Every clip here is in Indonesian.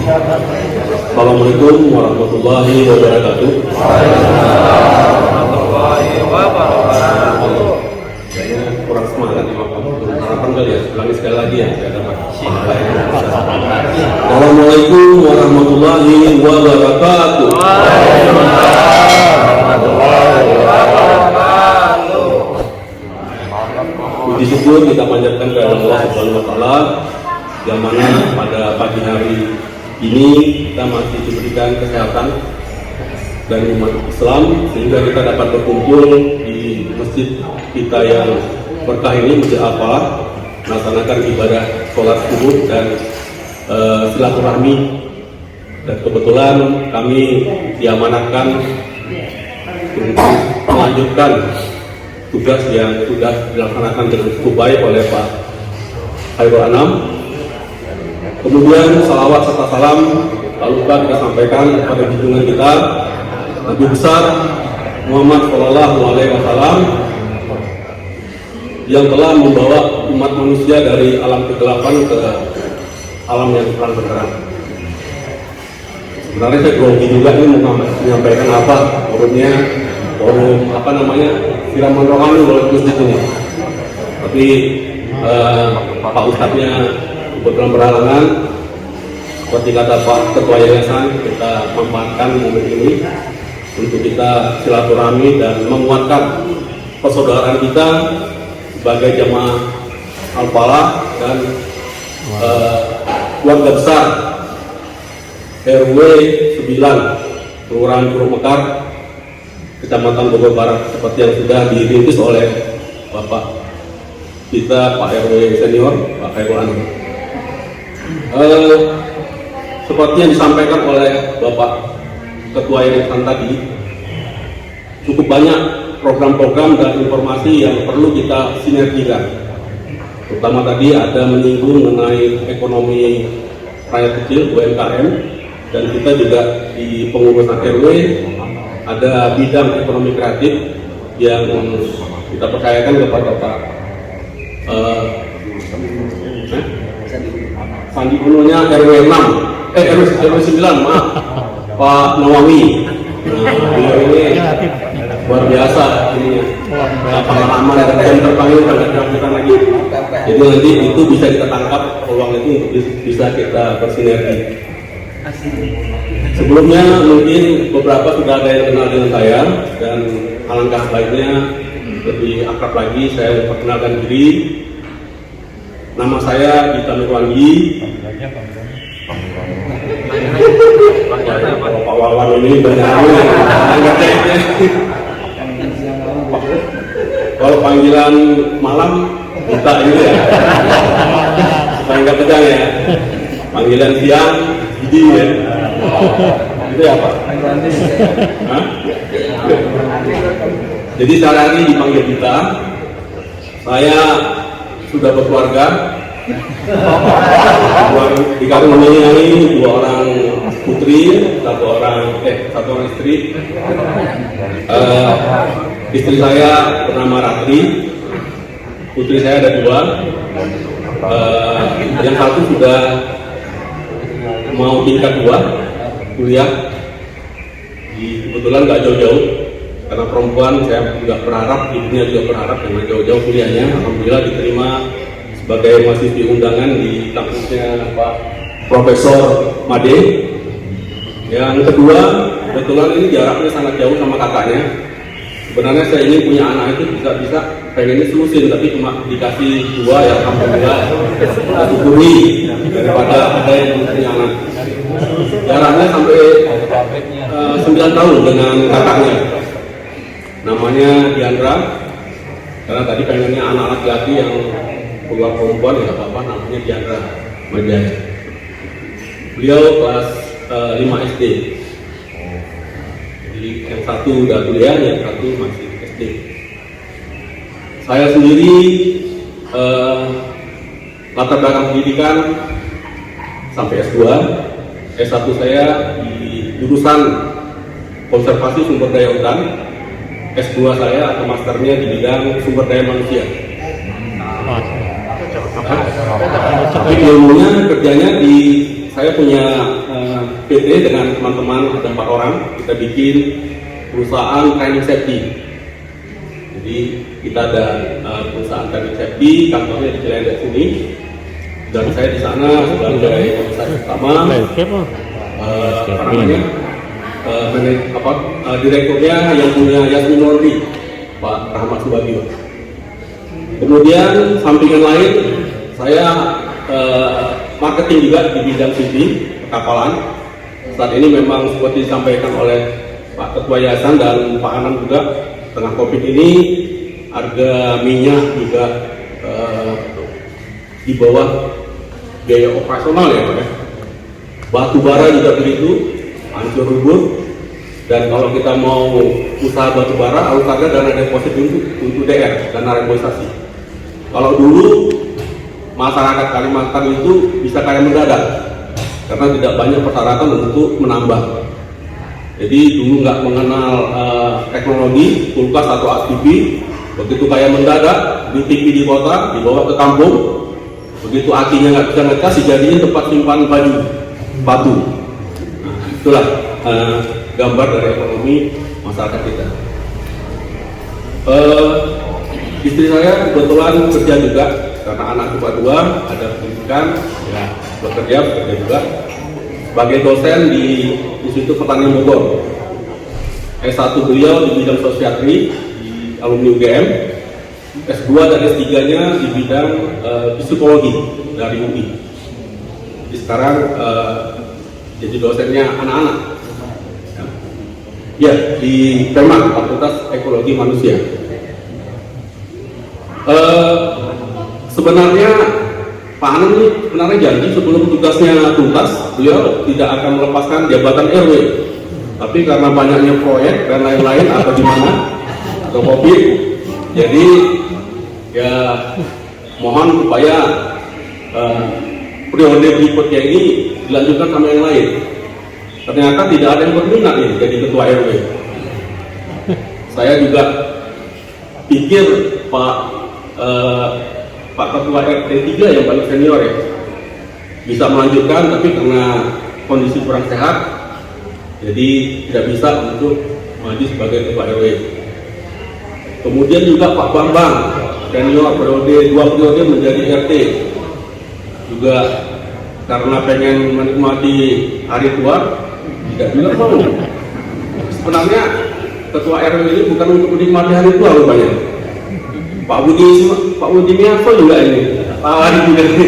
Assalamualaikum warahmatullahi wabarakatuh. Kayaknya kurang semangat nih Bapak. Harapan kali ya, ulangi sekali lagi ya. Assalamualaikum warahmatullahi wabarakatuh. Puji syukur kita panjatkan kepada Allah Subhanahu wa Ta'ala, yang mana pada pagi hari ini kita masih diberikan kesehatan dan umat Islam sehingga kita dapat berkumpul di masjid kita yang berkah ini, Masjid Al-Falah, melaksanakan ibadah sholat subuh dan silaturahmi. Dan kebetulan kami diamanatkan untuk melanjutkan tugas yang sudah dilaksanakan dengan cukup baik oleh Pak Khairul Anam. Kemudian salawat serta salam tak lupa kita sampaikan kepada junjungan kita Nabi besar Muhammad Shallallahu Alaihi Wasallam yang telah membawa umat manusia dari alam kegelapan ke alam yang terang benderang. Sebenarnya saya grogi juga ini mau menyampaikan apa forum apa namanya siraman rohani oleh masjid ini. Tapi Pak Ustadznya kebetulan berhalangan. Seperti kata Pak Ketua Yayasan, kita memanfaatkan momen ini untuk kita silaturahmi dan menguatkan persaudaraan kita sebagai jamaah Al-Falah dan keluarga besar RW 9 Kelurahan Curug Mekar, Kecamatan Bogor Barat, seperti yang sudah dirintis oleh Bapak kita Pak RW senior Pak Khairul Anam. Seperti yang disampaikan oleh Bapak Ketua Yayasan tadi, cukup banyak program-program dan informasi yang perlu kita sinergikan. Terutama tadi ada menyinggung mengenai ekonomi rakyat kecil UMKM, dan kita juga di pengurusan RW ada bidang ekonomi kreatif yang kita percayakan kepada Pak Sandi Unonya RW 9 maaf, Pak Nawawi. Beliau ini luar biasa ini pengalaman dan terpanggil kita lagi. Jadi nanti itu bisa kita tangkap peluang itu untuk bisa kita bersinergi. Sebelumnya mungkin beberapa sudah ada yang kenal dengan saya, dan alangkah baiknya lebih akrab lagi saya memperkenalkan diri. Nama saya Dita Nurwandi. Pak Wawan ini banyak kalau panggilan malam Dita ini ya, supaya nggak pedang ya. Panggilan siang Didi ya. Itu ya Pak? Jadi sehari-hari dipanggil Dita. Saya sudah berkeluarga, dikaruniai 2 orang putri, 1 orang istri. Istri saya bernama Ratri, putri saya ada 2. Yang satu sudah mau tingkat 2 kuliah, kebetulan nggak jauh-jauh karena perempuan. Saya juga berharap, ibunya juga berharap dengan jauh-jauh kuliahnya. Alhamdulillah diterima sebagai mahasiswi undangan di kampusnya Pak Profesor Made. Yang kedua, kebetulan ini jaraknya sangat jauh sama kakaknya. Sebenarnya saya ingin punya anak itu bisa pengennya selusin, tapi cuma dikasih 2 ya alhamdulillah kita syukuri daripada ada yang punya anak. Jaraknya sampai 9 tahun dengan kakaknya. Namanya Diandra, karena tadi pengennya anak laki-laki yang keluar perempuan ya apa-apa, namanya Diandra Majaya. Beliau kelas 5 SD. Jadi yang satu udah kuliah, yang satu masih SD. Saya sendiri latar belakang pendidikan sampai S2. S1 saya di jurusan konservasi sumber daya hutan. S2 saya atau masternya di bidang sumber daya manusia. Tapi ilmunya kerjanya di, saya punya PT dengan teman-teman ada 4 orang, kita bikin perusahaan training safety. Jadi kita ada perusahaan training safety, kantornya di Cilendet sini, dan saya di sana sebagai komisaris utama. Direkturnya yang punya Yasmin Lordi, Pak Rahmat Subagio. Kemudian sampingan lain, saya marketing juga di bidang shipping, perkapalan. Saat ini memang seperti disampaikan oleh Pak Ketua Yayasan dan Pak Anam juga, tengah Covid ini harga minyak juga di bawah biaya operasional ya Pak ya. Batu bara juga begitu, hancur rubur. Dan kalau kita mau usaha batu bara, harus ada dana deposit untuk DR, dana reboisasi. Kalau dulu masyarakat Kalimantan itu bisa kaya mendadak, karena tidak banyak persyaratan untuk menambah. Jadi dulu nggak mengenal teknologi, kulkas atau ASTV, begitu kaya mendadak, di TV di kota, dibawa ke kampung, begitu akinya nggak bisa ngecas, dijadiin tempat simpan baju, batu. Nah, itulah gambar dari ekonomi masyarakat kita. Istri saya kebetulan kerja juga, karena anak cuma 2, ada pendidikan, ya bekerja juga sebagai dosen di Institut Pertanian Bogor. S1 beliau di bidang sosiatri di alumni UGM, S2 dan S3-nya di bidang psikologi dari UI. Jadi sekarang jadi dosennya anak-anak. Ya, di PEMA, Fakultas Ekologi Manusia. Sebenarnya Pak Anam ini sebenarnya janji sebelum tugasnya tuntas, beliau tidak akan melepaskan jabatan RW. Tapi karena banyaknya proyek dan lain-lain atau gimana, atau COVID, jadi ya mohon supaya periode berikutnya ini dilanjutkan sama yang lain. Ternyata tidak ada yang berminat ini jadi ketua RW. Saya juga pikir Pak Ketua RT 3 yang paling senior ya bisa melanjutkan, tapi karena kondisi kurang sehat, jadi tidak bisa untuk maju sebagai ketua RW. Kemudian juga Pak Bambang senior periode 2 periode menjadi RT, juga karena pengen menikmati hari tua tidak bilang mau. Sebenarnya ketua RW ini bukan untuk menikmati hari tua rupanya. Pak Budi Miarto juga ini tawari juga ini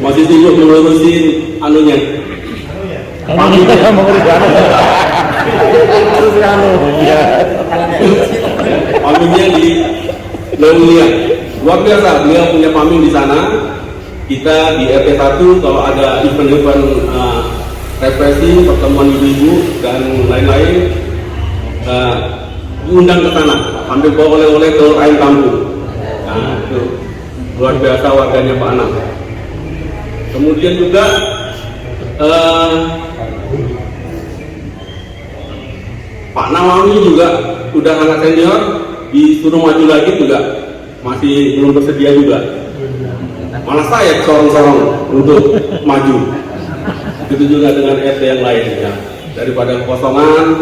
masih sibuk ngurusin anunya. Pamingnya di Leunglia luar biasa, beliau punya paming di sana. Kita di RT 1 kalau ada event-event represi, pertemuan ibu-ibu dan lain-lain, diundang ke sana, ambil bawa oleh-oleh telur ayam kampung. Nah, itu luar biasa warganya Pak Anam. Kemudian juga Pak Nawawi juga sudah sangat senior, disuruh maju lagi juga masih belum bersedia juga. Malah saya sorong-sorong untuk maju. Begitu juga dengan RT yang lain ya. Daripada kosongan,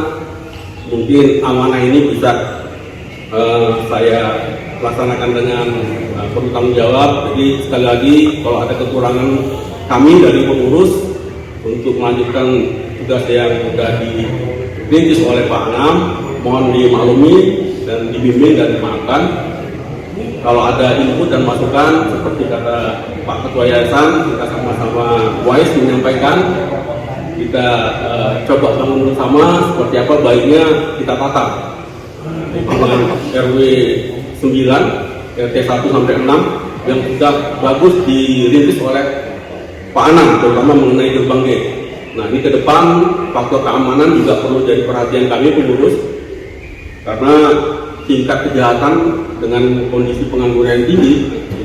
mungkin amanah ini bisa saya laksanakan dengan penuh tanggung jawab. Jadi sekali lagi kalau ada kekurangan kami dari pengurus untuk melanjutkan tugas yang sudah dirintis oleh Pak Anam, mohon dimaklumi dan dibimbing dan dimaafkan. Kalau ada input dan masukan seperti kata Pak Ketua Yayasan, kita sama-sama wise menyampaikan, kita coba bangun bersama seperti apa baiknya kita tata dengan RW 9, RT 1 sampai 6 yang sudah bagus dirintis oleh Pak Anam, terutama mengenai gerbang gate. Nah ini ke depan faktor keamanan juga perlu jadi perhatian kami pengurus, karena tingkat kejahatan dengan kondisi pengangguran yang tinggi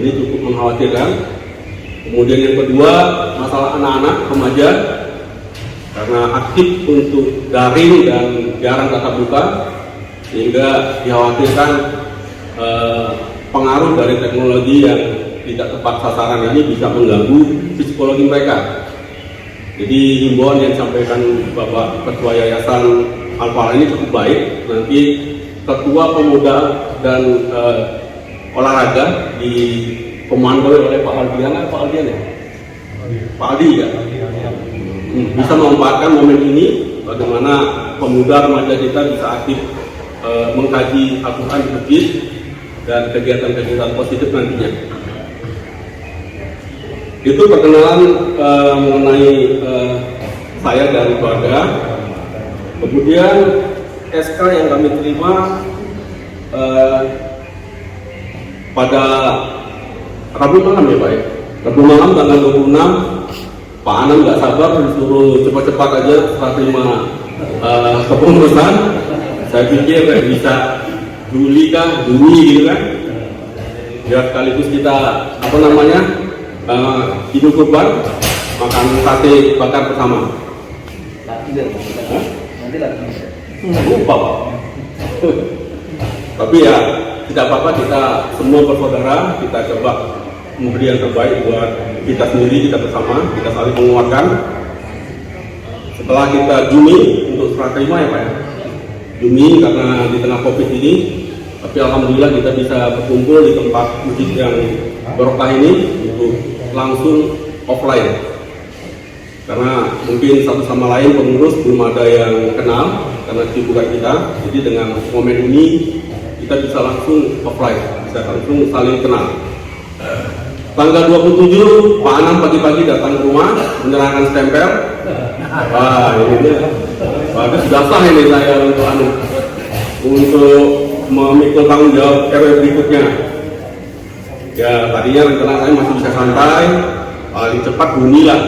ini cukup mengkhawatirkan. Kemudian yang kedua, masalah anak-anak remaja karena aktif untuk daring dan jarang tatap muka, sehingga dikhawatirkan pengaruh dari teknologi yang tidak tepat sasaran ini bisa mengganggu psikologi mereka. Jadi himbauan yang disampaikan Bapak Ketua Yayasan Al-Falah ini cukup baik. Nanti Ketua Pemuda dan Olahraga dikomandoi oleh Pak Aldian ya? Pak Aldi ya? Bisa memanfaatkan momen ini bagaimana pemuda remaja kita bisa aktif mengkaji Al-Quran di masjid dan kegiatan-kegiatan positif nantinya. Itu perkenalan mengenai saya dari keluarga. Kemudian SK yang kami terima pada Rabu malam ya Pak ya? Rabu malam tanggal 26, Pak Anam nggak sabar disuruh cepat-cepat aja setelah terima kepengurusan. Saya pikir bisa Juli gitu kan, biar sekaligus kita hidup kurban, makan sate bakar bersama. Nanti lupa Pak. Tapi ya tidak apa-apa, kita semua bersaudara, kita coba memberi yang terbaik buat kita sendiri, kita bersama, kita saling menguatkan. Setelah kita Juni untuk serah terima ya Pak ya, Juni karena di tengah Covid ini, tapi alhamdulillah kita bisa berkumpul di tempat masjid yang barokah ini untuk langsung offline. Karena mungkin satu sama lain pengurus belum ada yang kenal karena kesibukan kita. Jadi dengan momen ini kita bisa langsung offline, bisa langsung saling kenal. Tanggal 27 Pak Anam pagi-pagi datang ke rumah menyerahkan stempel. Wah ini dia. Bagus, sudah sah ini saya untuk memikul tanggung jawab RW berikutnya. Ya tadinya rencana saya masih bisa santai, paling cepat Juni lah.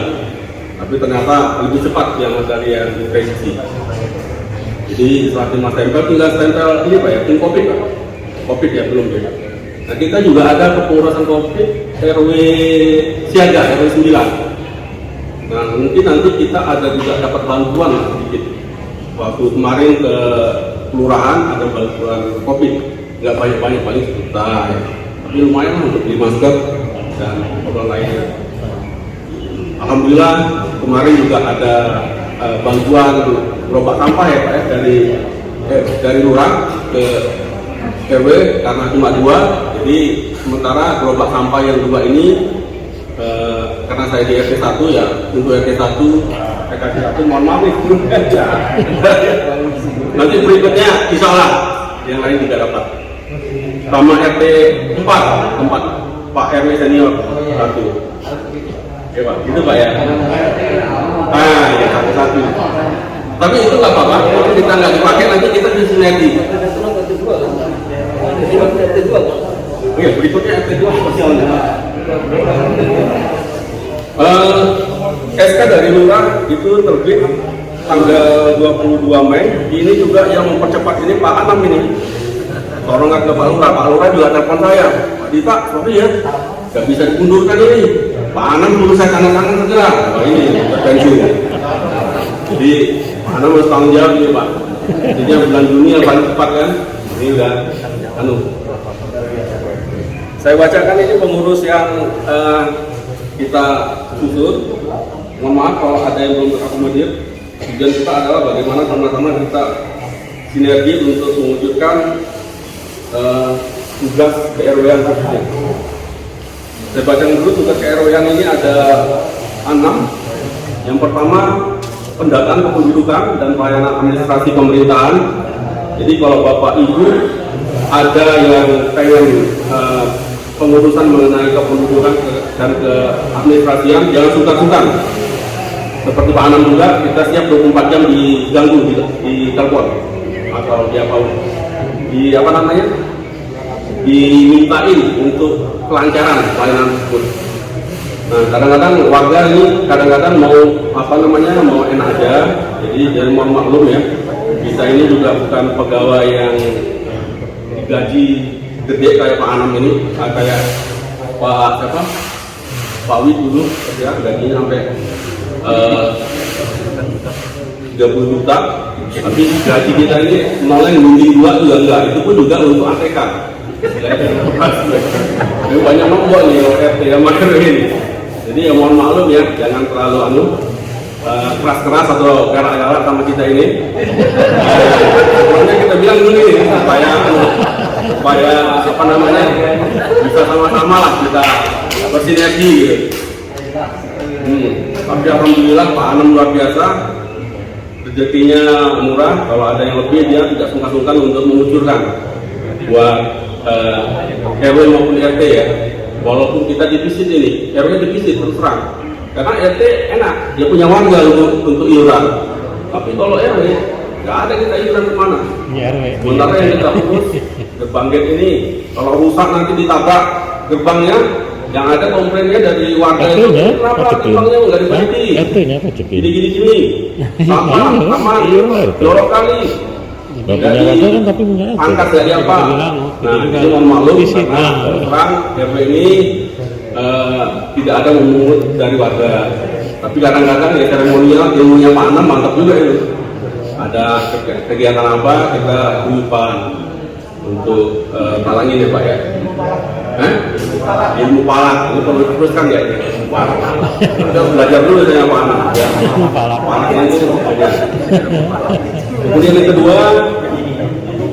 Tapi ternyata lebih cepat yang dari yang presisi. Jadi setelah terima stempel, tinggal stempel ini Pak ya, tim Covid Pak. Covid ya belum ya. Nah kita juga ada kepengurusan Covid RW siaga RW 9. Nah mungkin nanti kita ada juga dapat bantuan sedikit. Waktu kemarin ke kelurahan ada bantuan Covid, nggak banyak-banyak, paling sejuta ya. Tapi lumayan untuk beli masker dan keperluan lainnya. Alhamdulillah kemarin juga ada bantuan gerobak sampah ya Pak ya, dari lurah ke RW karena cuma 2, jadi sementara gerobak sampah yang 2 ini karena saya di RT 1 ya, untuk RT 1 mohon maaf nih belum aja. Nanti berikutnya insya Allah yang lain tidak dapat. Sama RT 4 tempat Pak RW senior 1. Ya Pak, gitu Pak ya. Ah ya satu. Tapi itu nggak apa-apa, kalau kita nggak dipakai nanti kita disinergi. Oke, berikutnya RT 2 spesialnya. SK dari lurah itu terbit tanggal 22 Mei. Ini juga yang mempercepat ini Pak Anam ini. Tolong ke Pak Lurah juga telepon saya. Pak Dita, sorry ya, nggak bisa dimundurkan ini. Pak Anam suruh saya tangan segera. Wah ini terpensiun. Jadi Pak Anam harus tanggung jawab ini Pak. Jadi bulan Juni yang paling cepat kan. Ini udah saya bacakan ini pengurus yang kita susun. Mohon maaf kalau ada yang belum terakomodir. Tujuan kita adalah bagaimana sama-sama kita sinergi untuk mewujudkan tugas KRW-an khususnya. Saya bacakan dulu tugas KRW-an ini ada 6. Yang pertama, pendataan kependudukan dan pelayanan administrasi pemerintahan. Jadi kalau Bapak Ibu ada yang pengen pengurusan mengenai kependudukan dan keadministrasian, jangan sungkan-sungkan. Seperti Pak Anam juga, kita siap 24 jam diganggu di telepon atau dimintain untuk kelancaran pelayanan tersebut. Nah, kadang-kadang warga ini mau enak aja, jadi dari mohon maklum ya, kita ini juga bukan pegawai yang digaji gede kayak Pak Anam ini, kayak Pak Wid dulu ya, gajinya sampai 30 juta, tapi gaji kita ini noleng mending 2 juga enggak, itu pun juga untuk ATK. Ini banyak nombor nih RT yang maker ini. Jadi ya mohon maklum ya, jangan terlalu keras-keras atau galak-galak sama kita ini. Sebenarnya kita bilang dulu nih supaya apa namanya bisa sama-sama lah kita bersinergi gitu. Tapi alhamdulillah Pak Anam luar biasa, rezekinya murah. Kalau ada yang lebih dia tidak sungkan-sungkan untuk mengucurkan buat RW maupun RT ya. Walaupun kita defisit ini, RW defisit terus terang. Karena RT enak, dia punya warga untuk iuran. Tapi kalau RW nggak ada kita iuran kemana. Sementara yang kita urus gerbang gate ini, kalau rusak nanti ditabrak gerbangnya, yang ada komplainnya dari warga itu, kenapa gerbangnya nggak diperbaiki? Gini, sama, jorok kali. Angkat dari apa? Nah, itu mohon maklum karena terang RW ini tidak ada memungut dari warga. Tapi kadang-kadang ya seremonial ilmunya Pak Anam mantap juga itu. Ada kegiatan apa kita guyupan untuk talangin ya Pak ya. Ilmu palak ini perlu diteruskan ya ini. Kita belajar dulu dengan Pak Anam. Ya. Palak ini aja. Kemudian yang kedua,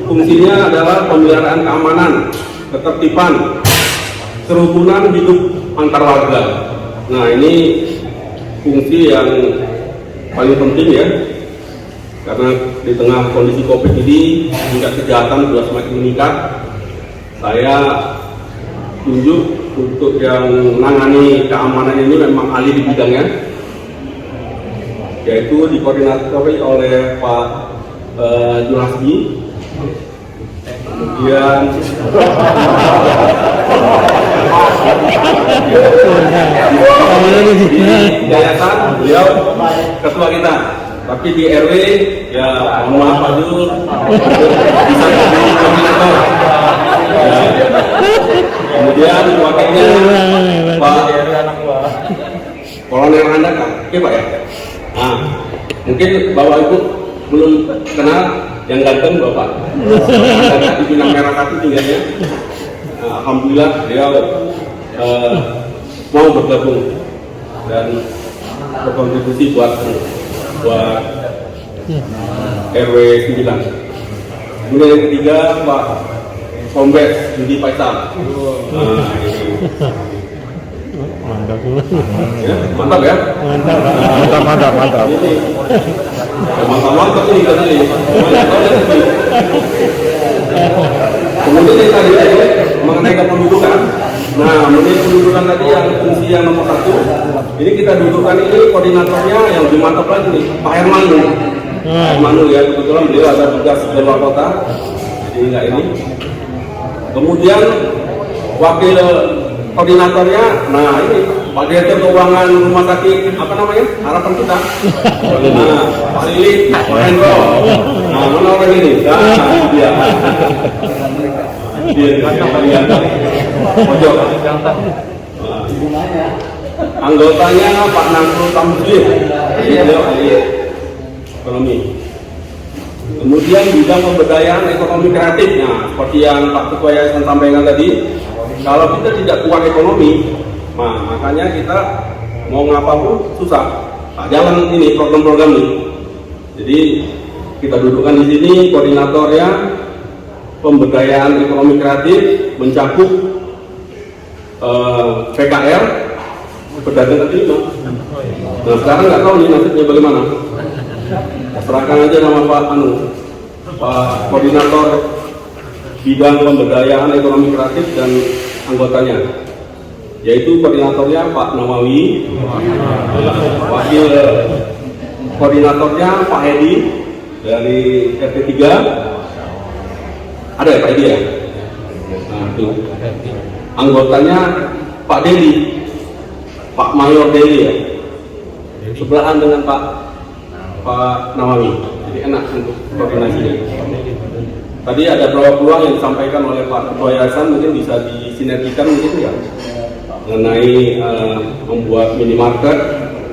fungsinya adalah pemeliharaan keamanan, ketertiban, kerukunan hidup antar warga. Nah ini fungsi yang paling penting ya, karena di tengah kondisi COVID ini tingkat kejahatan sudah semakin meningkat. Saya tunjuk untuk yang menangani keamanan ini memang ahli di bidangnya, yaitu dikoordinatori oleh Pak Julasdi. Kemudian di yayasan beliau ketua kita, tapi di RW ya mohon maaf Pak Jul bisa jadi koordinator. Kemudian wakilnya Pak Kolonel Handaka, oke Pak ya. Nah, mungkin Bapak Ibu belum kenal yang ganteng Bapak Handaka di Pinang Merah Satu tinggalnya. Nah, alhamdulillah beliau mau bergabung dan berkontribusi buat RW 9. Kemudian yang ketiga Pak Kombes Yudi Faisal. Mantap ya? Mantap. Mantap ini tadi. Kemudian yang tadi mengenai kependudukan. Nah, mengenai kependudukan tadi yang fungsi yang nomor 1, ini kita dudukkan ini koordinatornya yang lebih mantap lagi nih, Pak Hermanu. Hermanu ya, kebetulan beliau ada tugas di luar kota, jadi enggak ini. Kemudian wakil koordinatornya, nah ini Pak Direktur Keuangan Rumah Sakit apa namanya? Harapan kita. Nah, Pak Lili, Pak Hendro. Nah, mana orang ini? Nah, dia. Pojok. Anggotanya Pak Nasrul Tamzil, beliau ahli ekonomi. Kemudian bidang pemberdayaan ekonomi kreatif. Nah, seperti yang Pak Ketua Yayasan sampaikan tadi, kalau kita tidak kuat ekonomi, nah, makanya kita mau ngapa pun susah. Nah, jalan ini program-program ini. Jadi kita dudukkan di sini koordinatornya pemberdayaan ekonomi kreatif mencakup PKR, pedagang kaki lima. Nah sekarang nggak tahu nih nasibnya bagaimana. Serahkan aja nama Pak Koordinator Bidang Pemberdayaan Ekonomi Kreatif dan anggotanya, yaitu koordinatornya Pak Nawawi, wakil koordinatornya Pak Hedi dari RT 3. Ada ya Pak Hedi ya? Nah itu anggotanya Pak Deli, Pak Mayor Deli ya, sebelahan dengan Pak Nawawi, jadi enak untuk koordinasinya. Tadi ada beberapa peluang yang disampaikan oleh Pak Ketua Yayasan, mungkin bisa disinergikan mungkin ya, mengenai membuat minimarket,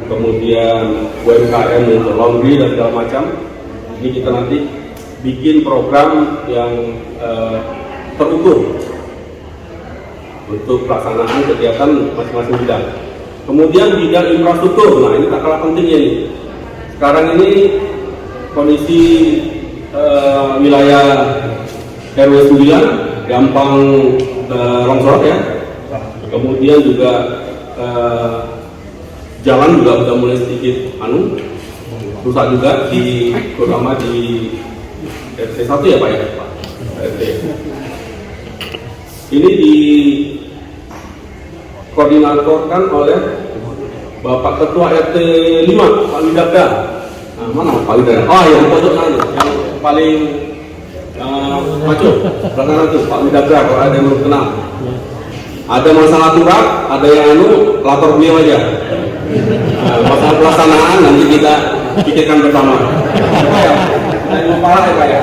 kemudian UMKM untuk laundry dan segala macam. Ini kita nanti bikin program yang terukur untuk pelaksanaan kegiatan masing-masing bidang. Kemudian bidang infrastruktur, nah ini tak kalah pentingnya nih. sekarang ini kondisi wilayah RW 9 gampang longsor ya. Kemudian juga jalan juga udah mulai sedikit rusak juga terutama di RT 1 ya Pak ya. RT. Ini dikoordinatorkan oleh Bapak Ketua RT 5 Pak Widagda. Nah, mana Pak Widagda? Oh ya, pojok sana yang paling maju belakang itu Pak Widagda, kalau ada yang belum kenal. Ada masalah turap, ada yang lapor beliau aja. Masalah pelaksanaan nanti kita pikirkan bersama. Yang parah ya Pak ya.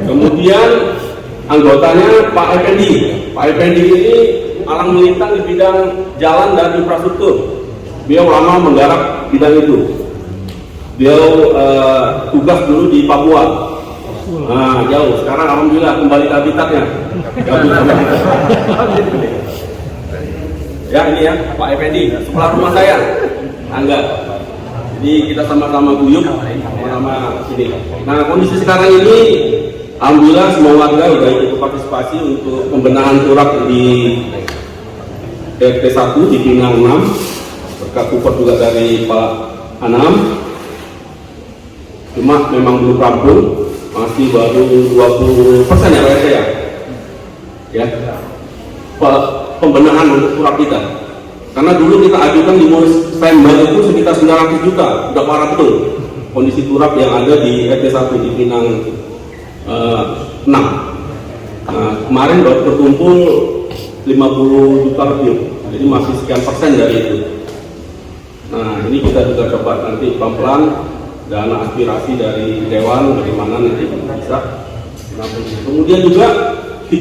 Kemudian anggotanya Pak Effendi. Pak Effendi ini alang melintang di bidang jalan dan infrastruktur. Beliau lama menggarap bidang itu. Beliau tugas dulu di Papua. Nah, jauh. Sekarang alhamdulillah kembali ke habitatnya. Ya ini ya Pak Effendi, sebelah rumah saya. Angga. Jadi kita sama-sama guyup sama sini. Nah, kondisi sekarang ini alhamdulillah semua warga sudah ikut partisipasi untuk pembenahan turap di RT 1 di Pinang 6 berkat support juga dari Pak Anam. Cuma memang belum rampung, masih baru 20% ya Pak RT ya. Pembenahan untuk turap kita. Karena dulu kita ajukan di Musrembang itu sekitar 900 juta, udah parah betul kondisi turap yang ada di RT 1 di Pinang 6. Nah, kemarin baru berkumpul 50 juta lebih, jadi masih sekian persen dari itu. Nah, ini kita juga coba nanti pelan-pelan dana aspirasi dari Dewan bagaimana nanti bisa. Kemudian juga 2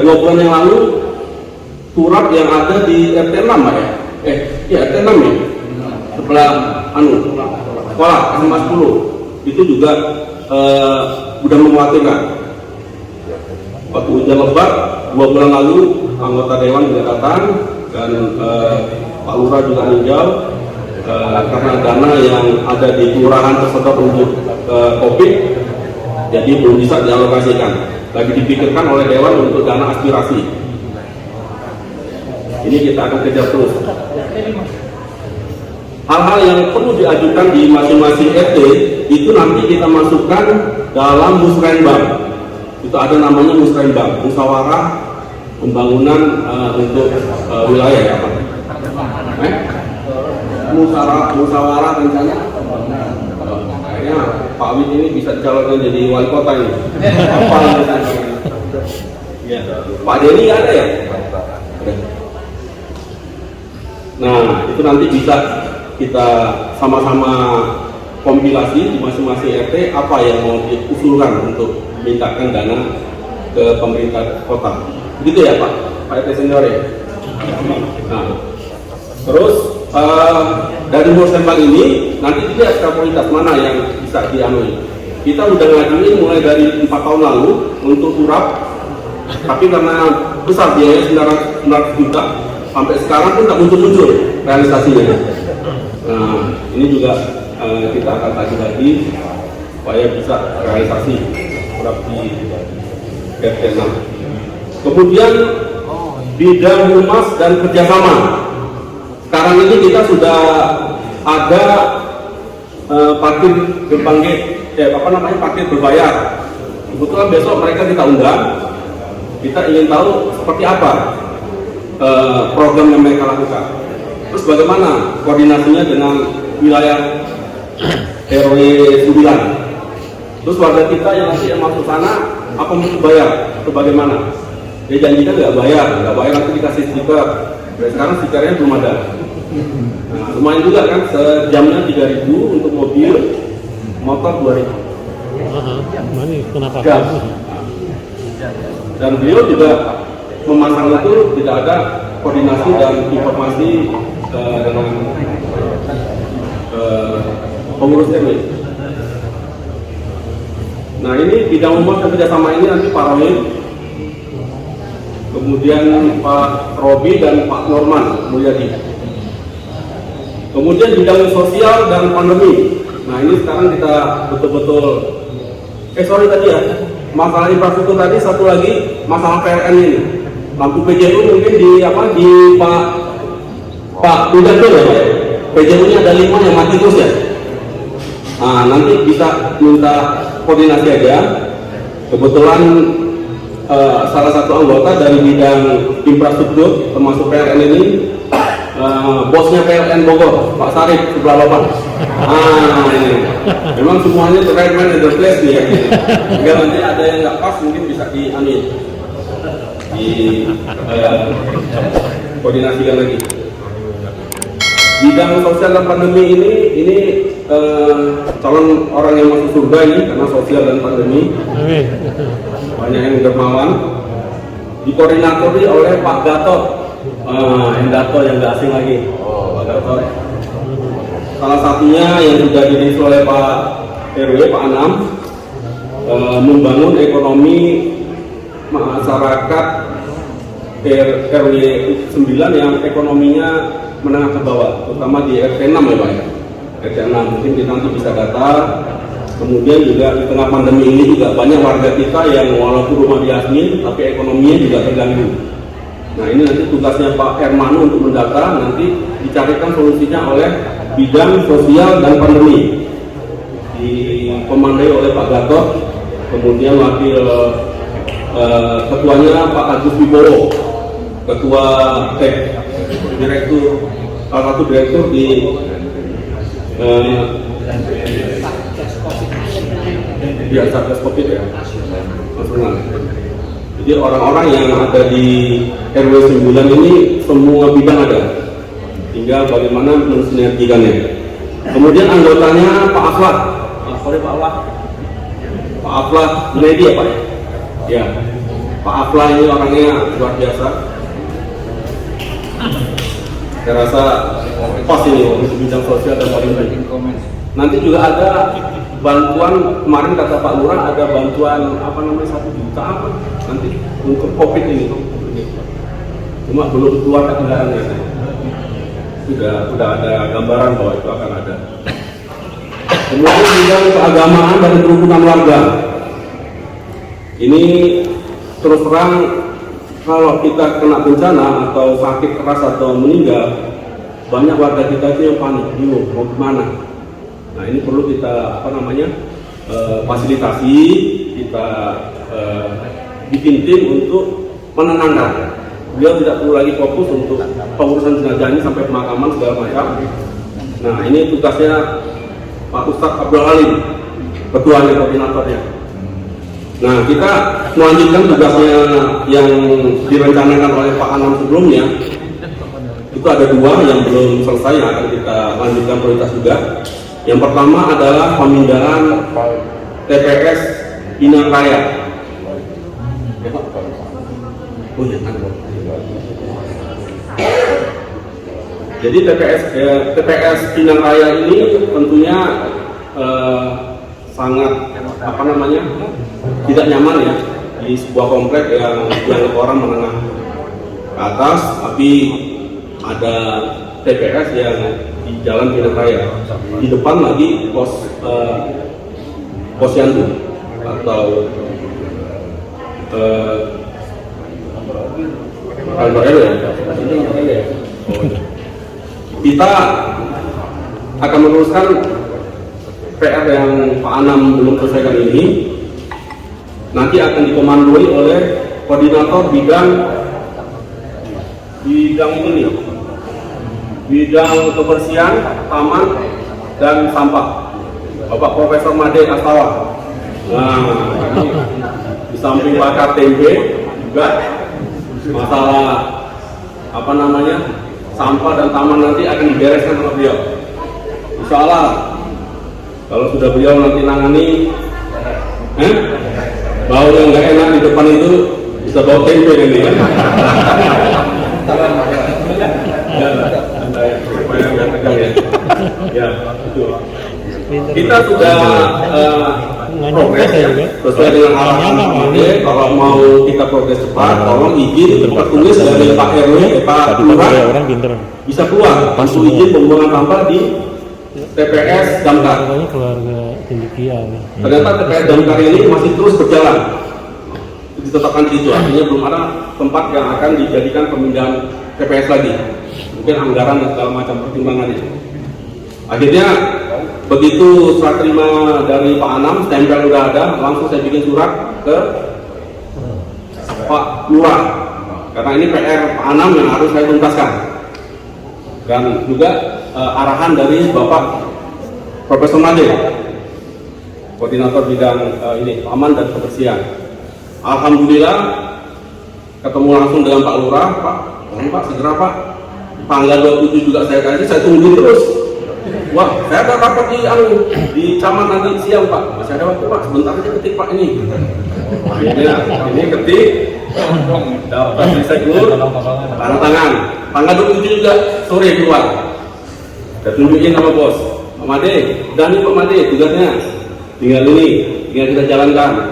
bulan yang lalu turap yang ada di RT 6 Pak ya? RT 6 ya? Sebelah sekolah SMA 10 itu juga sudah mengkhawatirkan. Waktu hujan lebat 2 bulan lalu anggota Dewan juga datang dan Pak Lurah juga meninjau karena dana yang ada di kelurahan tersedot untuk COVID jadi belum bisa dialokasikan. Lagi dipikirkan oleh Dewan untuk dana aspirasi. Ini kita akan kejar terus. Hal-hal yang perlu diajukan di masing-masing RT itu nanti kita masukkan dalam musrenbang. Itu ada namanya musrenbang, musyawarah pembangunan untuk wilayah ya Pak. Musyawarah rencana. Kayaknya Pak Wid ini bisa dicalonkan jadi wali kota ini. Apa ya? Pak Denny ada ya? Nah, itu nanti bisa kita sama-sama kompilasi di masing-masing RT apa yang mau diusulkan untuk mintakan dana ke pemerintah kota. Begitu ya Pak RT senior ya? Nah, terus dari Musrembang ini nanti dia prioritas mana yang bisa dianui. Kita udah ngajuin mulai dari 4 tahun lalu untuk turap, tapi karena besar biaya 900 juta, sampai sekarang pun tak muncul-muncul realisasinya. Nah, ini juga kita akan tagih lagi supaya bisa realisasi turap di RT 6. Kemudian bidang humas dan kerjasama. Sekarang ini kita sudah ada parkir gerbang gate, parkir berbayar. Kebetulan besok mereka kita undang. Kita ingin tahu seperti apa program yang mereka lakukan. Terus bagaimana koordinasinya dengan wilayah RW 9. Terus warga kita yang nanti yang masuk sana apa mesti bayar atau bagaimana? Dia janjikan nggak bayar nanti dikasih stiker. Dari sekarang stikernya belum ada. Nah, lumayan juga kan, sejamnya 3.000 untuk mobil, motor 2.000. Kenapa? Dan beliau juga memasang itu tidak ada koordinasi dan informasi dengan pengurus RW. Nah, ini bidang humas dan kerjasama ini nanti Pak Rohim, kemudian Pak Robi dan Pak Norman Mulyadi. Kemudian bidang sosial dan pandemi. Nah ini sekarang kita betul-betul tadi ya, masalah infrastruktur tadi, satu lagi masalah PLN ini. Lampu PJU mungkin di Pak Widanto ya Pak. PJU-nya ada 5 yang mati terus ya. Nah nanti bisa minta koordinasi aja. Kebetulan salah satu anggota dari bidang infrastruktur termasuk PLN ini, bosnya PLN Bogor, Pak Sarip sebelah Lopan. Ini memang semuanya the right man in the place nih ya. Jika nanti ada yang nggak pas mungkin bisa koordinasikan lagi. Bidang sosial dan pandemi ini calon orang yang masuk surga ini karena sosial dan pandemi. Banyak yang dermawan. Dikoordinatori oleh Pak Gatot. Gatot yang nggak asing lagi. Pak Gatot. Salah satunya yang sudah dirilis oleh Pak RW, Pak Anam, membangun ekonomi masyarakat RW 9 yang ekonominya menengah ke bawah, terutama di RT 6 ya Pak ya. RT 6 mungkin kita nanti bisa data. Kemudian juga di tengah pandemi ini juga banyak warga kita yang walaupun rumah diasmin tapi ekonominya juga terganggu. Nah ini nanti tugasnya Pak Hermano untuk mendata, nanti dicarikan solusinya oleh bidang sosial dan pandemi, dikomandai oleh Pak Gatot, kemudian wakil ketuanya Pak Agus Wibowo, ketua direktur, salah satu direktur di Satgas Covid ya, nasional. Jadi orang-orang yang ada di RW 9 ini semua bidang ada, tinggal bagaimana mensinergikannya. Kemudian anggotanya Pak Aflah, Pak Aflah media Pak ya. Pak Aflah ini orangnya luar biasa. Saya rasa pas ini untuk bidang sosial dan pandemi. Nanti juga ada bantuan, kemarin kata Pak Lurah ada bantuan 1 juta nanti untuk COVID ini. Cuma belum keluar anggarannya. Sudah ada gambaran bahwa itu akan ada. Kemudian bidang keagamaan dan kerukunan warga. Ini terus terang kalau kita kena bencana atau sakit keras atau meninggal, banyak warga kita itu yang panik, bingung mau kemana. Nah ini perlu kita fasilitasi, kita bikin tim untuk menenangkan. Beliau tidak perlu lagi fokus untuk pengurusan jenazah ini sampai pemakaman segala macam. Nah ini tugasnya Pak Ustadz Abdul Halim, ketuanya, koordinatornya. Nah kita melanjutkan tugasnya yang direncanakan oleh Pak Anam sebelumnya. Itu ada 2 yang belum selesai, yang akan kita lanjutkan prioritas juga. Yang pertama adalah pemindahan TPS Pinang Raya. Jadi TPS Pinang Raya ini tentunya sangat tidak nyaman ya di sebuah komplek yang orang menengah ke atas, tapi ada TPS yang di Jalan Pinang Raya. Di depan lagi posyandu atau kantor RW ya. Kita akan meneruskan PR yang Pak Anam belum selesaikan ini. Nanti akan dikomandoi oleh koordinator bidang ini, bidang kebersihan, taman, dan sampah, Bapak Profesor Made Astawa. Nah, di samping bakar tempe juga masalah sampah dan taman nanti akan dibereskan oleh beliau. Insya Allah kalau sudah beliau nanti nangani, bau yang nggak enak di depan itu bisa bau tempe nanti kan. Supaya nggak tegang ya. Ya, betul. Kita sudah progres ya, sesuai dengan arahan Pak Made. Kalau mau kita progres cepat, tolong izin tertulis dari Pak RW, Pak Lurah, bisa bisa keluar untuk izin pembuangan sampah di TPS Damkar. Keluarga Tindikia. Ternyata TPS Damkar ini masih terus berjalan, ditetapkan di situ. Artinya belum ada tempat yang akan dijadikan pemindahan TPS lagi. Mungkin anggaran dan segala macam pertimbangannya. Akhirnya begitu serah terima dari Pak Anam, stempel udah ada, langsung saya bikin surat ke Pak Lurah. Karena ini PR Pak Anam yang harus saya tuntaskan. Dan juga arahan dari Bapak Profesor Made, koordinator bidang ini aman dan kebersihan. Alhamdulillah ketemu langsung dengan Pak Lurah. Pak segera Pak, tanggal 27 juga saya kasih, saya tunggu terus. Wah, saya ada rapat di camat nanti siang Pak. Masih ada waktu Pak, sebentar aja ketik Pak ini. Akhirnya ini ketik, dapat disegur, tanda tangan. Tanggal 27 juga sore keluar. Saya tunjukin sama bos, Pak Made, udah nih Pak Made, tugasnya tinggal kita jalankan.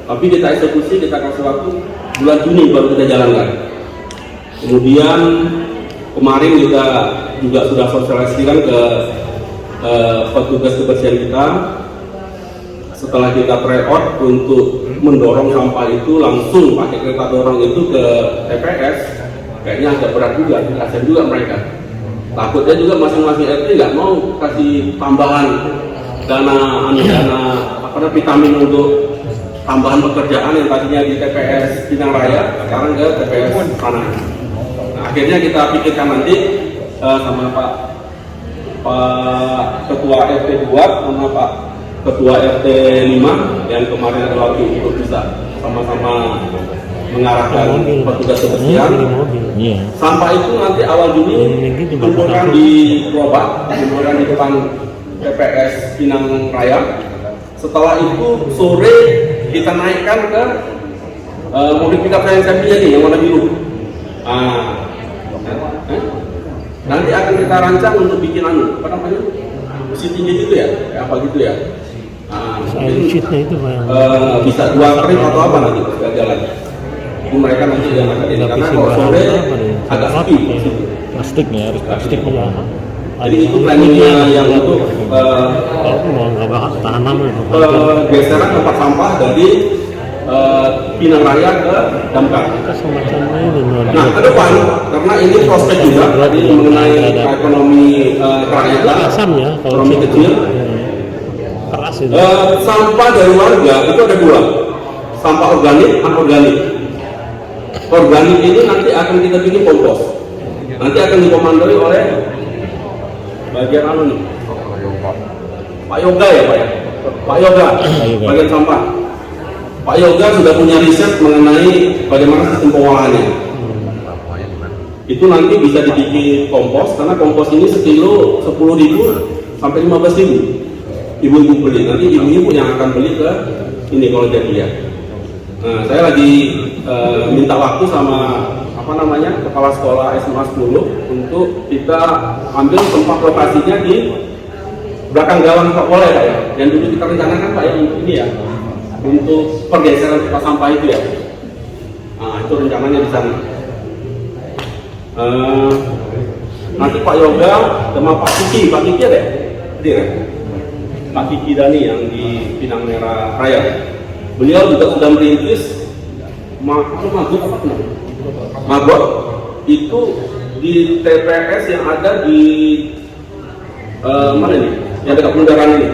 Tapi kita eksekusi, kita kasih waktu bulan Juni baru kita jalankan. Kemudian kemarin juga sudah sosialisasikan ke petugas kebersihan kita. Setelah kita tryout untuk mendorong sampah itu langsung pakai kereta dorong itu ke TPS, kayaknya agak berat juga, kasihan juga mereka. Takutnya juga masing-masing RT nggak mau kasih tambahan dana vitamin untuk tambahan pekerjaan yang tadinya di TPS Pinang Raya, sekarang ke TPS sana. Nah, akhirnya kita pikirkan nanti sama Pak Ketua RT 2 sama Pak Ketua RT 5 yang kemarin ada waktu untuk bisa sama-sama mengarahkan petugas kebersihan. Sampah itu nanti awal Juni kumpulkan di gerobak, kumpulkan di depan TPS Pinang Raya. Setelah itu sore kita naikkan ke mobil pickup saya punya nih yang warna biru. Nanti akan kita rancang untuk bikin apa namanya, besi tinggi gitu ya, apa gitu ya. Mungkin bisa 2 kering atau apa nanti kita jalan. Itu mereka nanti yang akan ini karena kalau sore agak sepi. Plastiknya harus plastik ya. Jadi itu planningnya yang untuk geseran tempat sampah dari Pinang Raya ke Damkar. Nah, ke depan karena ini prospek juga tadi mengenai ekonomi kerakyatan, ekonomi kecil. Sampah dari warga itu ada 2, sampah organik, anorganik. Organik ini nanti akan kita bikin kompos. Nanti akan dikomandoi oleh bagian nih? Pak Yoga ya Pak ya? Pak Yoga, bagian sampah. Pak Yoga sudah punya riset mengenai bagaimana sistem pengolahannya. Itu nanti bisa dibikin kompos, karena kompos ini sekilo 10.000 sampai 15.000. Ibu-ibu beli, nanti ibu-ibu yang akan beli ke ini kalau jadi ya. Nah, saya lagi minta waktu sama kepala sekolah SMA 10 untuk kita ambil tempat lokasinya di belakang gawang Pak Boleh Pak ya. Yang dulu kita rencanakan Pak ya untuk ini ya, untuk pergeseran tempat sampah itu ya. Nah, itu rencananya di sana. Nanti Pak Yoga sama Pak Kiki ada ya? Hadir ya? Pak Kiki Dani yang di Pinang Merah Raya. Beliau juga sudah merintis Maggot itu di TPS yang ada di mana nih? Yang dekat bundaran ini,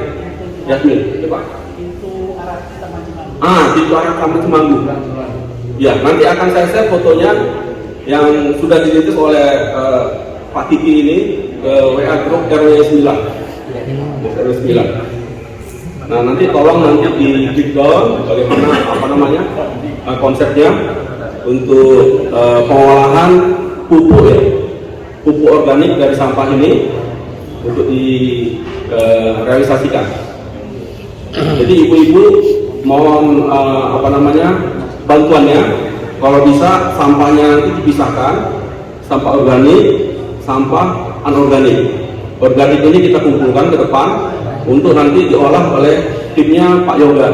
Yasmin, coba. Di arah Taman Semanggu. Ya, nanti akan saya share fotonya yang sudah dirintis oleh Pak Kiki ini ke WA Group RW 9. RW 9. Nah, nanti tolong nanti di breakdown bagaimana konsepnya untuk pengolahan pupuk ya, pupuk organik dari sampah ini untuk direalisasikan. Jadi ibu-ibu mohon bantuannya, kalau bisa sampahnya nanti dipisahkan, sampah organik, sampah anorganik. Organik ini kita kumpulkan ke depan untuk nanti diolah oleh timnya Pak Yoga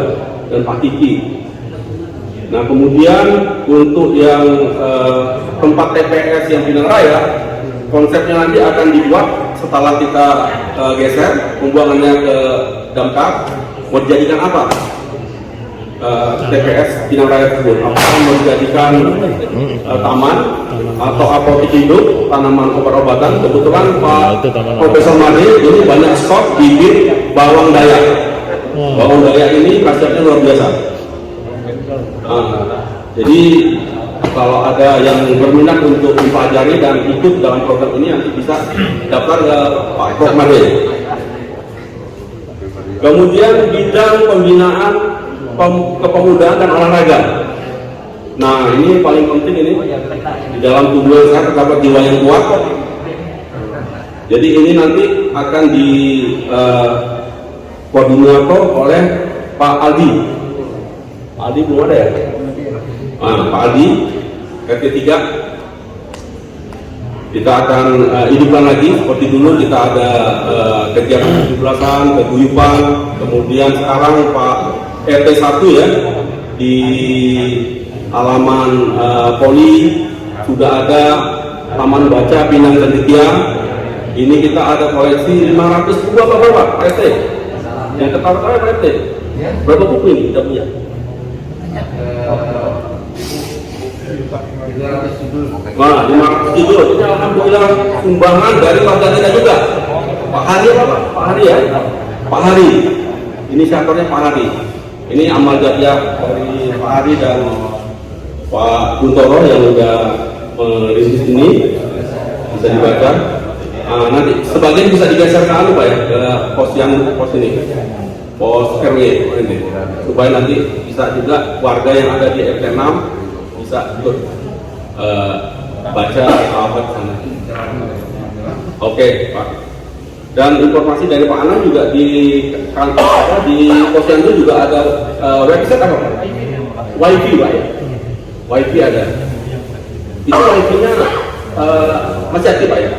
dan Pak Kiki. Nah, kemudian untuk yang tempat TPS yang Pinang Raya konsepnya nanti akan dibuat setelah kita geser pembuangannya ke damkar. Mau dijadikan apa? TPS Pinang Raya tersebut, apakah mau dijadikan taman atau apotek hidup, tanaman obat-obatan. Kebetulan Pak Profesor Made ini banyak stok bibit bawang dayak. Bawang dayak ini khasiatnya luar biasa. Jadi kalau ada yang berminat untuk mempelajari dan ikut dalam program ini, nanti bisa daftar ke Pak Prof Made. Kemudian bidang pembinaan kepemudaan dan olahraga. Nah, ini paling penting ini di dalam tubuh yang sehat terdapat jiwa yang kuat. Jadi ini nanti akan di koordinator oleh Pak Aldi. Pak Aldi belum ada ya? Pak Aldi RT 3 kita akan hidupkan lagi seperti dulu. Kita ada kegiatan 17-an, keguyupan. Kemudian sekarang Pak RT 1 ya, di halaman Poli sudah ada Taman Baca Pinang Cendekia. Ini kita ada koleksi 500 buku apa Pak RT? Yang ketawa-tawa Pak RT? Berapa buku ini kita punya? 500 judul. Ini alhamdulillah sumbangan dari warga kita juga. Pak Hari apa Pak? Pak Hari ya? Pak Hari. Ini siatornya Pak Hari. Ini amal jariah dari Pak Hari dan Pak Guntoro yang sudah merintis ini, bisa dibaca. Nanti sebagian bisa digeser ke Pak ya, ke pos ini, pos RW ini, supaya nanti bisa juga warga yang ada di RT 6 bisa ikut baca apa di sana. Oke Pak. Dan informasi dari Pak Anam juga di kantor di posyandu juga ada website apa Pak? Wifi Pak ya? Wifi ada. Itu wifi-nya masih aktif Pak ya?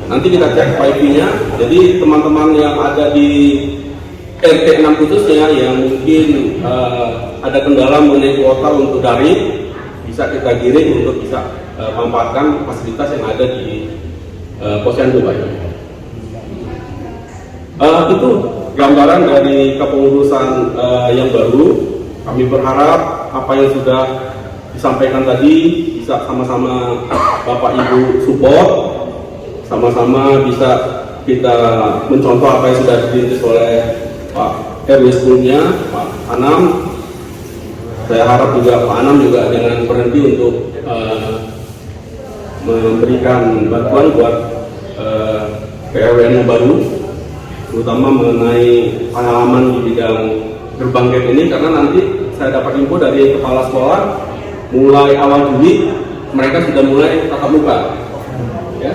Nanti kita cek wifi-nya. Jadi teman-teman yang ada di RT 6 khususnya yang mungkin ada kendala mengenai kuota untuk daring, bisa kita giring untuk bisa memanfaatkan fasilitas yang ada di posyandu Pak. Itu gambaran dari kepengurusan yang baru. Kami berharap apa yang sudah disampaikan tadi bisa sama-sama Bapak Ibu support, sama-sama bisa kita mencontoh apa yang sudah dirintis oleh Pak RW sebelumnya, Pak Anam. Saya harap juga Pak Anam juga jangan berhenti untuk memberikan bantuan buat PRWN yang baru, terutama mengenai pengalaman di bidang gerbang gate ini, karena nanti saya dapat info dari kepala sekolah mulai awal Juli mereka sudah mulai tatap muka, ya,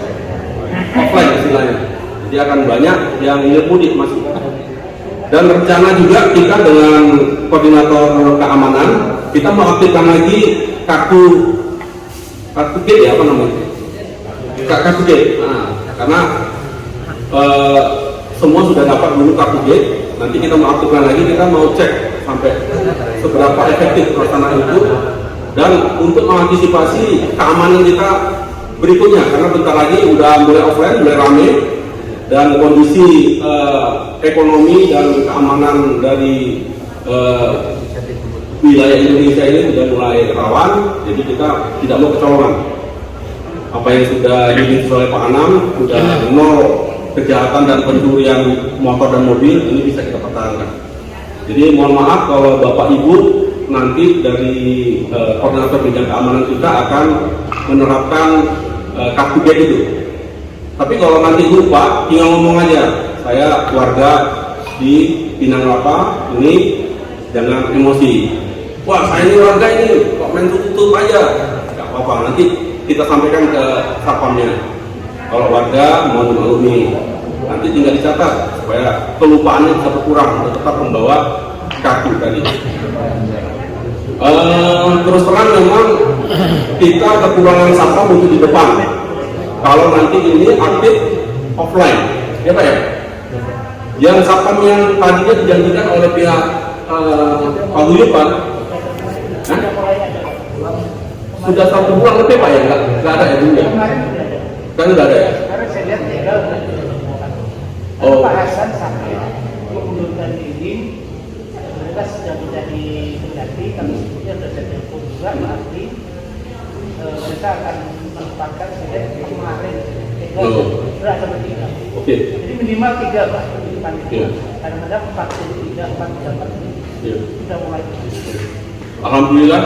offline istilahnya. Jadi akan banyak yang ingin mudik masuk. Dan rencana juga kita dengan koordinator keamanan kita mengaktifkan lagi kartu gate ya, apa namanya? Kartu gate. Karena semua sudah dapat dulu kartu gate. Nanti kita mengaktifkan lagi, kita mau cek sampai seberapa efektif pelaksanaan itu. Dan untuk mengantisipasi keamanan kita berikutnya, karena bentar lagi udah mulai offline, mulai rame, dan kondisi ekonomi dan keamanan dari wilayah Indonesia ini sudah mulai rawan, jadi kita tidak mau kecolongan. Apa yang sudah dirintis oleh Pak Anam, sudah nol kejahatan dan pencurian motor dan mobil, ini bisa kita pertahankan. Jadi mohon maaf kalau Bapak Ibu nanti dari koordinator bidang keamanan kita akan menerapkan kartu gate itu. Tapi kalau nanti lupa, tinggal ngomong aja, saya keluarga di Pinang Lapa, ini jangan emosi. Wah, saya ini warga ini, kok main tutup aja? Gak apa-apa, nanti kita sampaikan ke satpamnya. Kalau warga mau dimaklumi, nanti tinggal dicatat supaya kelupaannya bisa berkurang untuk tetap membawa kartu tadi. Terus terang memang kita kekurangan satpam untuk di depan. Kalau nanti ini aktif offline, ya Pak ya? Yang satpam yang tadinya dijanjikan oleh pihak paguyuban sudah mulai ada. Sudah 1 bulan lebih Pak ya, nggak ada ya dulu ya? Kemarin sudah ada. Kan udah ada ya? Karena saya lihat tinggal sudah ditemukan. Oh. Pak Hasan sakit, mengundurkan diri, mereka sudah menjadi pengganti, kami sebutnya sudah jadi telepon juga, berarti mereka akan menempatkan saya kemarin sudah ada bertiga. Oke. Jadi minimal 3 Pak di depan itu. Iya. Kadang-kadang 4, 3, 4, 3, 4 Iya. sudah mulai. Alhamdulillah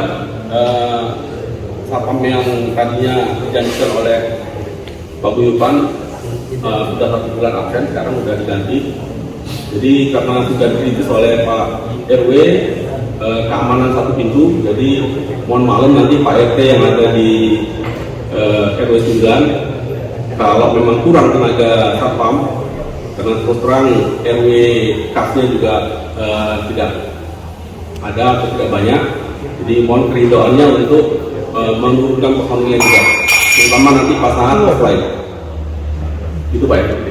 satpam yang tadinya dijanjikan oleh Pak Guyupan sudah 1 bulan absen, sekarang sudah diganti. Jadi karena sudah dirilis oleh Pak RW keamanan 1 pintu, jadi mohon maklum nanti Pak RT yang ada di RW 9 kalau memang kurang tenaga satpam, karena terus terang RW kasnya juga tidak ada atau tidak banyak, jadi mohon kerindoannya untuk menurunkan personilnya juga, terutama nanti pasangan pos lain. Itu Pak RT.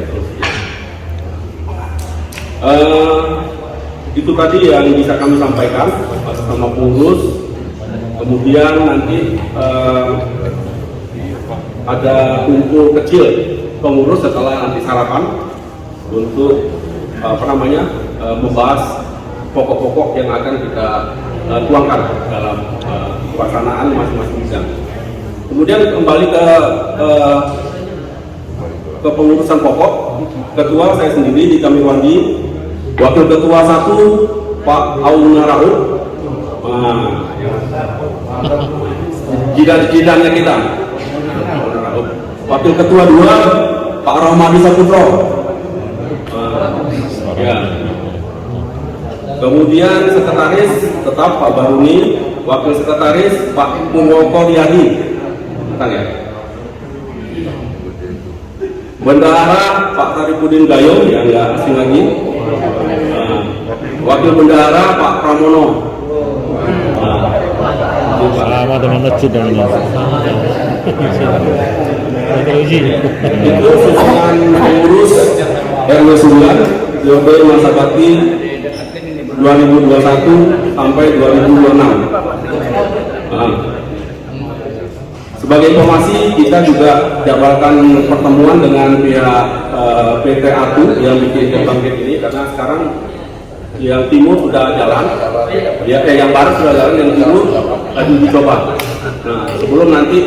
Itu tadi yang bisa kami sampaikan atas nama pengurus. Kemudian nanti ada kumpul kecil pengurus setelah nanti sarapan untuk membahas pokok-pokok yang akan kita tuangkan dalam pelaksanaan masing-masing bidang. Kemudian kembali ke pengurusan pokok. Ketua saya sendiri di Kamiwandi, Wakil Ketua 1 Pak Auna Raud, jidan-jidannya kita. Wakil Ketua 2 Pak Rahmadi Saputro. Ya. Kemudian Sekretaris tetap Pak Baruni, Wakil Sekretaris Pak Purwoko Riyadi. Ya. Bendahara Pak Taripudin Gayo, yang nggak asing lagi. Wakil Bendahara Pak Pramono. Sama dengan masjid dan ini. Itu susunan pengurus RW 9 periode masa bakti 2021 sampai 2026. Sebagai informasi, kita juga jadwalkan pertemuan dengan pihak PT ATU yang bikin pembangkit ini, karena sekarang yang timur sudah jalan, yang barat sudah jalan, yang timur lagi dicoba. Nah, sebelum nanti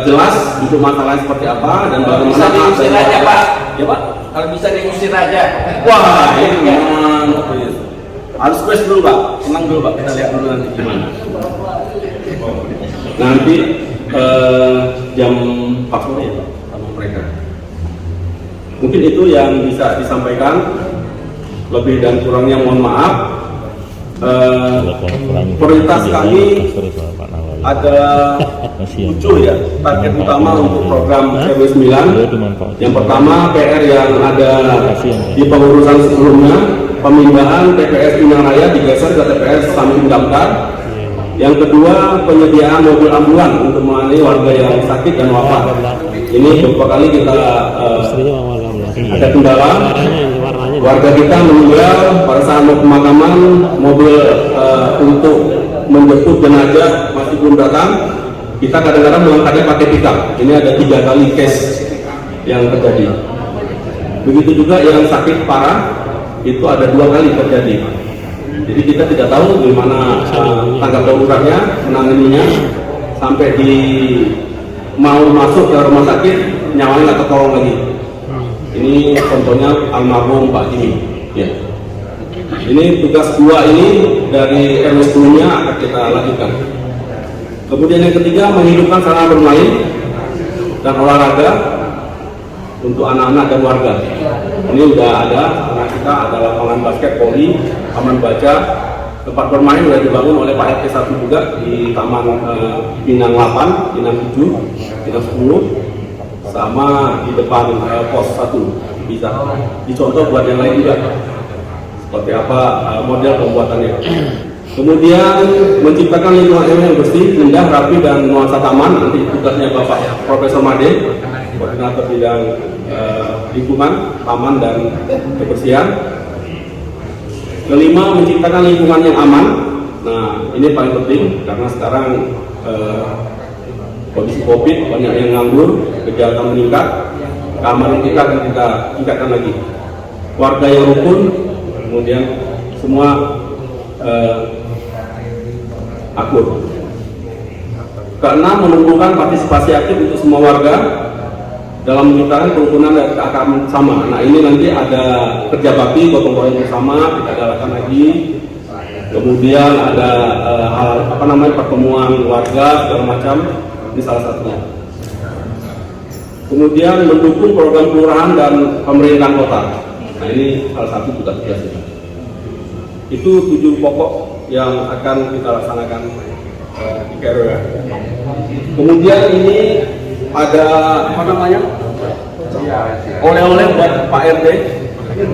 jelas untuk masalahnya seperti apa dan bagaimana. Bisa diusir aja Pak. Ya Pak. Kalau bisa diusir aja. Wah, ini memang harus fresh dulu Pak, tenang dulu Pak, kita lihat dulu nanti gimana. Nanti jam 4 sore ya Pak, sama mereka. Mungkin itu yang bisa disampaikan. Lebih dan kurangnya mohon maaf. Prioritas kami ada 7 ya, target utama untuk program RW 9. Yang pertama PR yang ada di pengurusan sebelumnya, pemindahan TPS Pinang Raya digeser ke TPS Samping Damkar. Yang kedua, penyediaan mobil ambulan untuk melayani warga yang sakit dan wafat. Ini beberapa kali kita ada kendala. Warga kita meninggal pada saat mau pemakaman, mobil untuk menjemput jenazah masih belum datang. Kita kadang-kadang mengangkatnya pakai pickup. Ini ada 3 kali case yang terjadi. Begitu juga yang sakit parah, itu ada 2 kali terjadi. Jadi kita tidak tahu bagaimana tanggap daruratnya, menanganinya, sampai mau masuk ke rumah sakit, nyawanya nggak tertolong lagi. Ini contohnya almarhum Pak Jimmy. Ya. Ini tugas 2 ini dari RW sebelumnya akan kita lanjutkan. Kemudian yang ketiga, menghidupkan sarana bermain dan olahraga untuk anak-anak dan warga. Ini sudah ada, karena kita ada lapangan basket voli, taman baca, tempat bermain sudah dibangun oleh Pak RT 1 juga di Taman Pinang 8, Pinang 7, Pinang 10, sama di depan pos 1. Bisa dicontoh buat yang lain juga, seperti apa model pembuatannya. Kemudian menciptakan lingkungan yang bersih, indah, rapi, dan nuansa taman. Nanti tugasnya Bapak Profesor Made, koordinator bidang lingkungan, taman, dan kebersihan. Kelima, menciptakan lingkungan yang aman, Nah, ini paling penting karena sekarang kondisi COVID banyak yang nganggur, kejahatan meningkat, keamanan kita akan kita tingkatkan lagi. Warga yang rukun, kemudian semua akur. Keenam, menumbuhkan partisipasi aktif untuk semua warga dalam menciptakan kerukunan dan keakraban sama. Nah, ini nanti ada kerja bakti gotong royong bersama kita galakan lagi. Kemudian ada pertemuan warga segala macam, ini salah satunya. Kemudian mendukung program kelurahan dan pemerintahan kota. Nah, ini salah satu tugas-tugas kita. Itu 7 pokok yang akan kita laksanakan di KRW. Kemudian ini ada oleh-oleh buat Pak RT.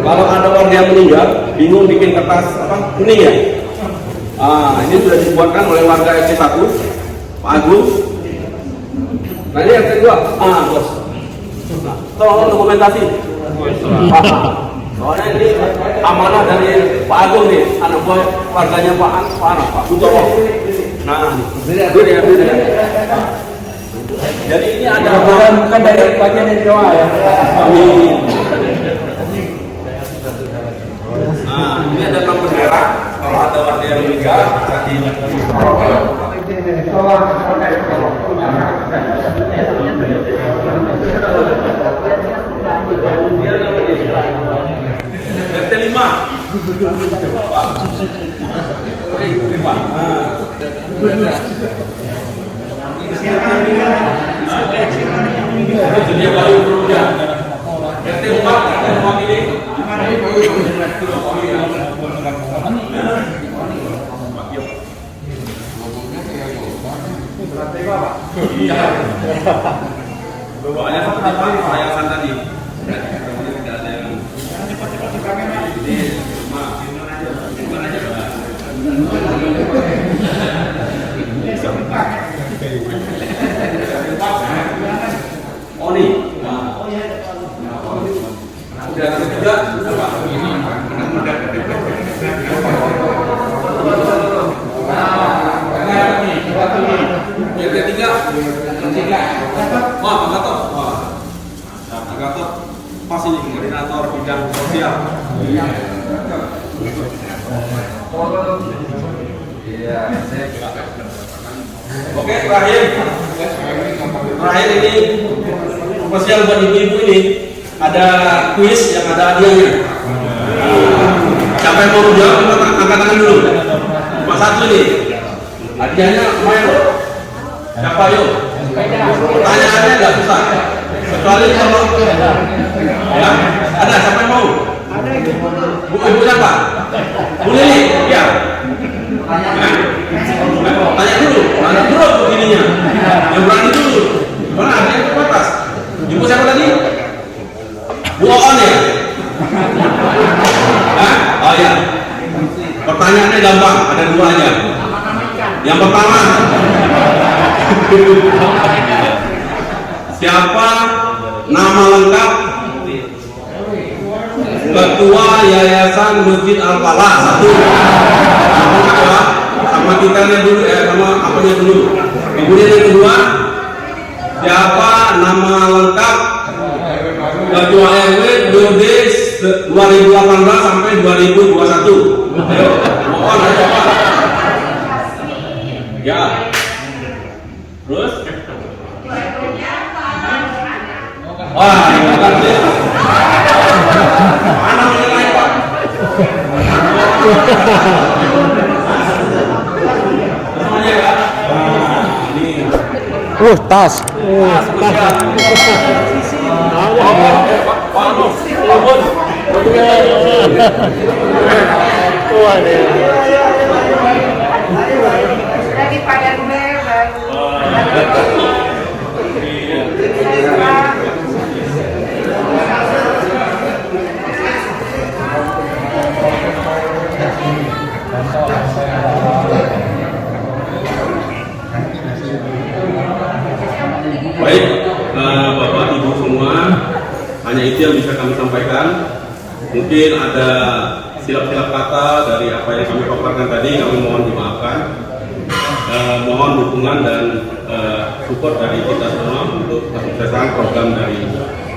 Kalau ada warga yang meninggal, bingung bikin kertas kuning ya. Ini sudah dibuatkan oleh warga RT 1, Pak Agung. Nah, ini RT 2, bos. Nah, tolong dokumentasi. Soalnya ini amanah dari Pak Agung nih, anak buah warganya Pak Butowo. Nah, ini. Jadi ini ada bukan dari bagian dari doa ya. Amin. Nah, ini ada lampu merah. Kalau ada warga yang meninggal, RT 5. Jadi baru berusia. RT 4 mewakili. Iya. Bawaannya seperti Pak Yayasan tadi. Tidak ada yang oh nih. Udah ketiga apa? Yang ketiga, Pak Gatot. Pak Gatot pas ini koordinator bidang sosial. Oke, terakhir ini spesial buat ibu-ibu ini ada kuis yang ada hadiahnya. Siapa yang mau jawab, angkat tangan dulu. Cuma satu nih. Hadiahnya lumayan loh. Siapa yuk? Pertanyaannya nggak susah. Kecuali kalau ya, ada siapa yang mau? Ada ibu siapa? Bu Lili, ya. Tanya dulu begininya. Yang berani dulu. Mana ada yang terbatas? Ibu siapa tadi? Bu Oon ya? Hah? Oh ya. Pertanyaannya gampang, ada 2 aja. Yang pertama, siapa nama lengkap Ketua Yayasan Masjid Al-Falah? 1. Sama kita dulu ya, sama apanya dulu. Kemudian yang kedua, siapa nama lengkap Ketua RW periode 2018 sampai 2021? Ayo, mohon coba. Ya. Terus? Wah, mana menilai Pak? Namanya ya? Ini. Tas. Lagi Pak RW baru. Baik, Bapak Ibu semua, hanya itu yang bisa kami sampaikan. Mungkin ada silap-silap kata dari apa yang kami paparkan tadi, kami mohon dimaafkan. Mohon dukungan dan support dari kita semua untuk kesuksesan program dari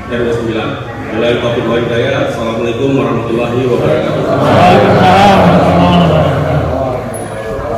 RW 9. Mulai topik saya, Assalamualaikum warahmatullahi wabarakatuh.